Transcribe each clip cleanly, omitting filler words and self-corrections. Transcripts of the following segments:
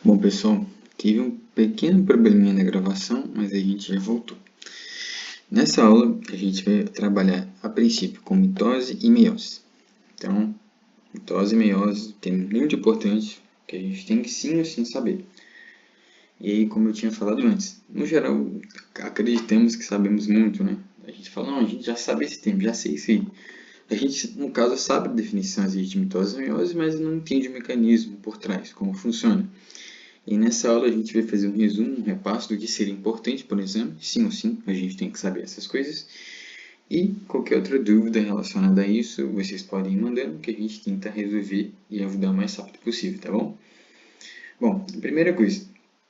Bom, pessoal, tive um pequeno probleminha na gravação, mas a gente já voltou. Nessa aula, a gente vai trabalhar, a princípio, com mitose e meiose. Então, mitose e meiose tem muito importante, que a gente tem que sim ou sim saber. E aí, como eu tinha falado antes, no geral, acreditamos que sabemos muito, né? A gente fala, não, a gente já sabe esse tempo, já sei isso aí. A gente, no caso, sabe a definição de mitose e meiose, mas não entende o mecanismo por trás, como funciona. E nessa aula a gente vai fazer um resumo, um repasso do que seria importante, por exemplo, sim ou sim, a gente tem que saber essas coisas. E qualquer outra dúvida relacionada a isso, vocês podem ir mandando, que a gente tenta resolver e ajudar o mais rápido possível, tá bom? Bom, primeira coisa,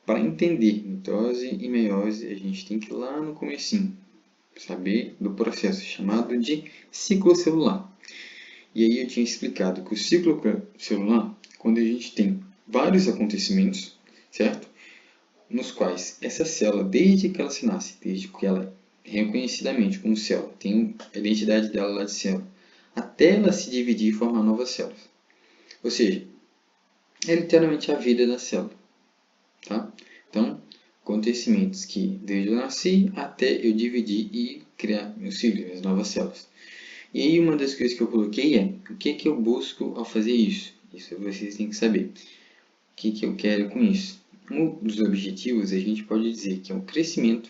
para entender mitose e meiose, a gente tem que ir lá no comecinho, saber do processo chamado de ciclo celular. E aí eu tinha explicado que o ciclo celular, quando a gente tem vários acontecimentos, certo? Nos quais essa célula, desde que ela se nasce, desde que ela é reconhecidamente como célula, tem a identidade dela lá de célula, até ela se dividir e formar novas células. Ou seja, é literalmente a vida da célula. Tá? Então, acontecimentos que desde eu nasci até eu dividir e criar meus filhos, minhas novas células. E aí uma das coisas que eu coloquei é, o que eu busco ao fazer isso? Isso vocês têm que saber. O que eu quero com isso? Um dos objetivos a gente pode dizer que é o crescimento,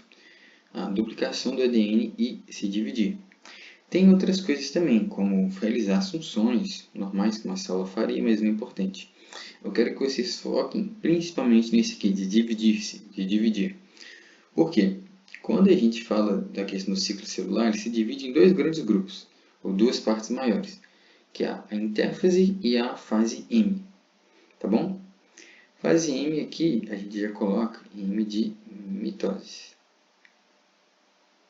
a duplicação do ADN e se dividir. Tem outras coisas também, como realizar funções normais que uma célula faria, mas não é importante. Eu quero que vocês foquem principalmente nesse aqui, de dividir-se, de dividir. Por quê? Quando a gente fala da questão do ciclo celular, ele se divide em dois grandes grupos, ou duas partes maiores, que é a intérfase e a fase M. Tá bom? Fase M aqui, a gente já coloca em M de mitose.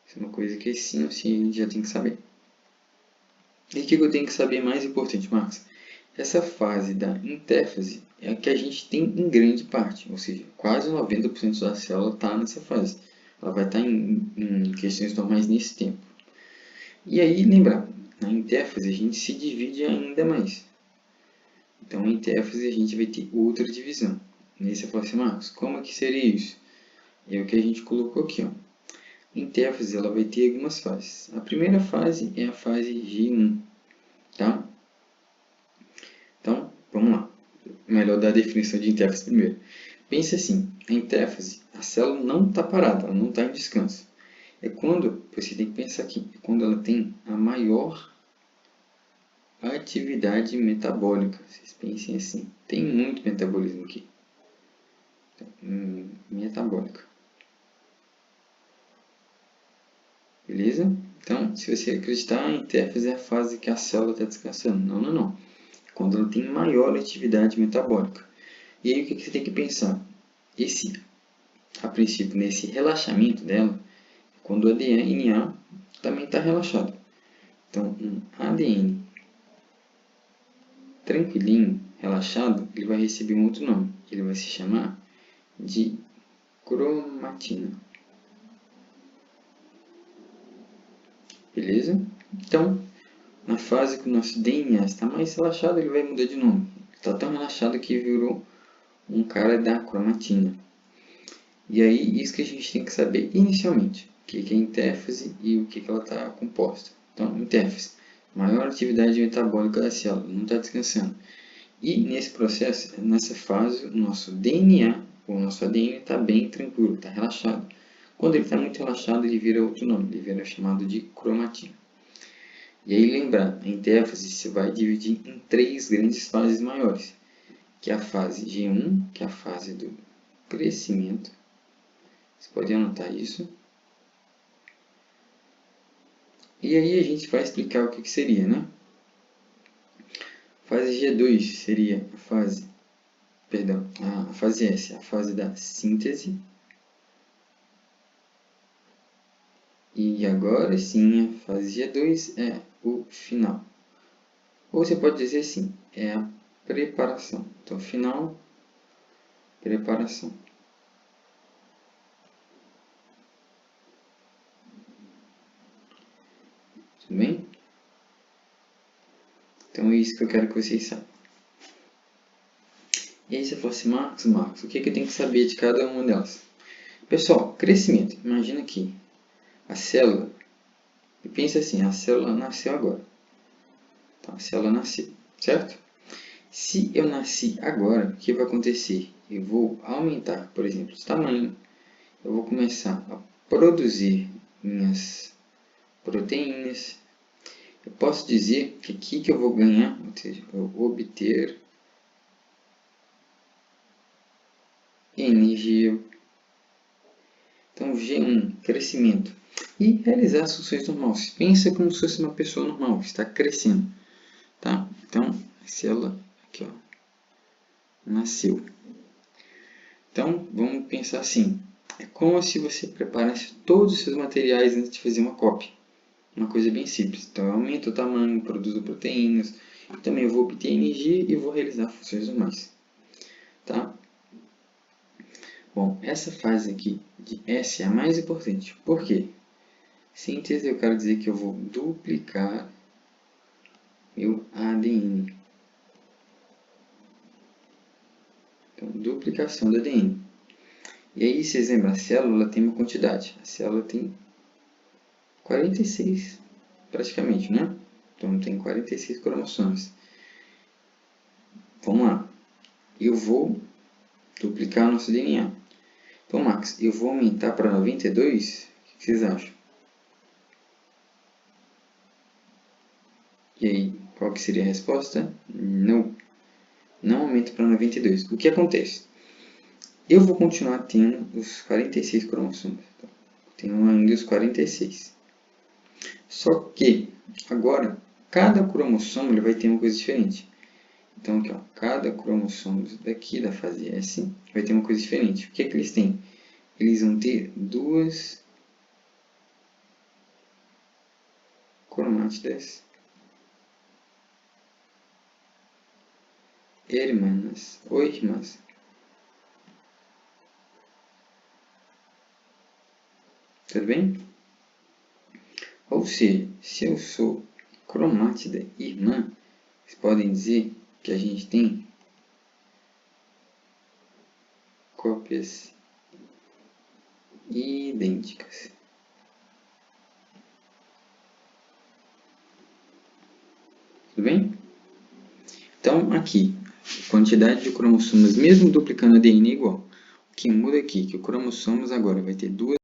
Isso é uma coisa que sim ou sim a gente já tem que saber. E o que eu tenho que saber mais importante, Marcos? Essa fase da intérfase é a que a gente tem em grande parte, ou seja, quase 90% da célula está nessa fase. Ela vai estar em questões normais nesse tempo. E aí, lembrar, na intérfase a gente se divide ainda mais. Então, na intérfase a gente vai ter outra divisão. Nesse eu falo assim, Marcos, como é que seria isso? É o que a gente colocou aqui, ó. A intérfase ela vai ter algumas fases. A primeira fase é a fase G1, tá? Então, vamos lá. Melhor dar a definição de intérfase primeiro. Pense assim, a intérfase, a célula não está parada, ela não está em descanso. É quando, você tem que pensar aqui, é quando ela tem a maior atividade metabólica. Vocês pensem assim, tem muito metabolismo aqui. Então, metabólica. Beleza? Então, se você acreditar, a intérfase é a fase que a célula está descansando. Não, não, não. Quando ela tem maior atividade metabólica. E aí o que você tem que pensar? A princípio, nesse relaxamento dela, quando o DNA também está relaxado. Então, um ADN tranquilinho, relaxado, ele vai receber um outro nome. Ele vai se chamar de cromatina. Beleza? Então, na fase que o nosso DNA está mais relaxado, ele vai mudar de nome. Está tão relaxado que virou um cara da cromatina. E aí, isso que a gente tem que saber inicialmente. O que é intérfase e o que ela está composta. Então, intérfase, maior atividade metabólica da célula, não está descansando. E nesse processo, nessa fase, o nosso DNA, o nosso ADN está bem tranquilo, está relaxado. Quando ele está muito relaxado, ele vira outro nome, ele vira chamado de cromatina. E aí lembrar, a intérfase se vai dividir em três grandes fases maiores, que é a fase G1, que é a fase do crescimento. Você pode anotar isso. E aí a gente vai explicar o que seria, né? Fase G2 seria a fase, a fase S, a fase da síntese. E agora sim, a fase G2 é o final. Ou você pode dizer assim, é a preparação. Então, final, preparação. Tudo bem? Então, é isso que eu quero que vocês saibam. E aí você falou assim, Marcos, o que eu tenho que saber de cada uma delas? Pessoal, crescimento. Imagina aqui, a célula, e pensa assim, a célula nasceu agora. Então, a célula nasceu, certo? Se eu nasci agora, o que vai acontecer? Eu vou aumentar, por exemplo, o tamanho. Eu vou começar a produzir minhas proteínas. Eu posso dizer que aqui que eu vou ganhar, ou seja, eu vou obter energia. Então, G1, crescimento. E realizar as funções normais. Pensa como se fosse uma pessoa normal, está crescendo. Tá? Então, a célula aqui, ó, nasceu. Então, vamos pensar assim. É como se você preparasse todos os seus materiais antes de fazer uma cópia. Uma coisa bem simples. Então, eu aumento o tamanho, produzo proteínas. Também eu vou obter energia e vou realizar funções normais. Tá? Bom, essa fase aqui de S é a mais importante. Por quê? Síntese, eu quero dizer que eu vou duplicar meu ADN. Então, duplicação do ADN. E aí, vocês lembram, a célula tem uma quantidade. A célula tem 46, praticamente, né? Então, tem 46 cromossomos. Vamos lá. Eu vou duplicar o nosso DNA. Então, Max, eu vou aumentar para 92? O que vocês acham? E aí, qual que seria a resposta? Não. Não aumenta para 92. O que acontece? Eu vou continuar tendo os 46 cromossomos. Então, tenho ainda os 46. Só que, agora, cada cromossomo ele vai ter uma coisa diferente. Então, aqui, ó, cada cromossomo daqui da fase S vai ter uma coisa diferente. O que é que eles têm? Eles vão ter duas cromátidas irmãs ou irmãs. Tudo bem? Ou seja, se eu sou cromátida irmã, vocês podem dizer que a gente tem cópias idênticas. Tudo bem? Então, aqui, quantidade de cromossomos, mesmo duplicando ADN é igual. O que muda aqui é que o cromossomos agora vai ter duas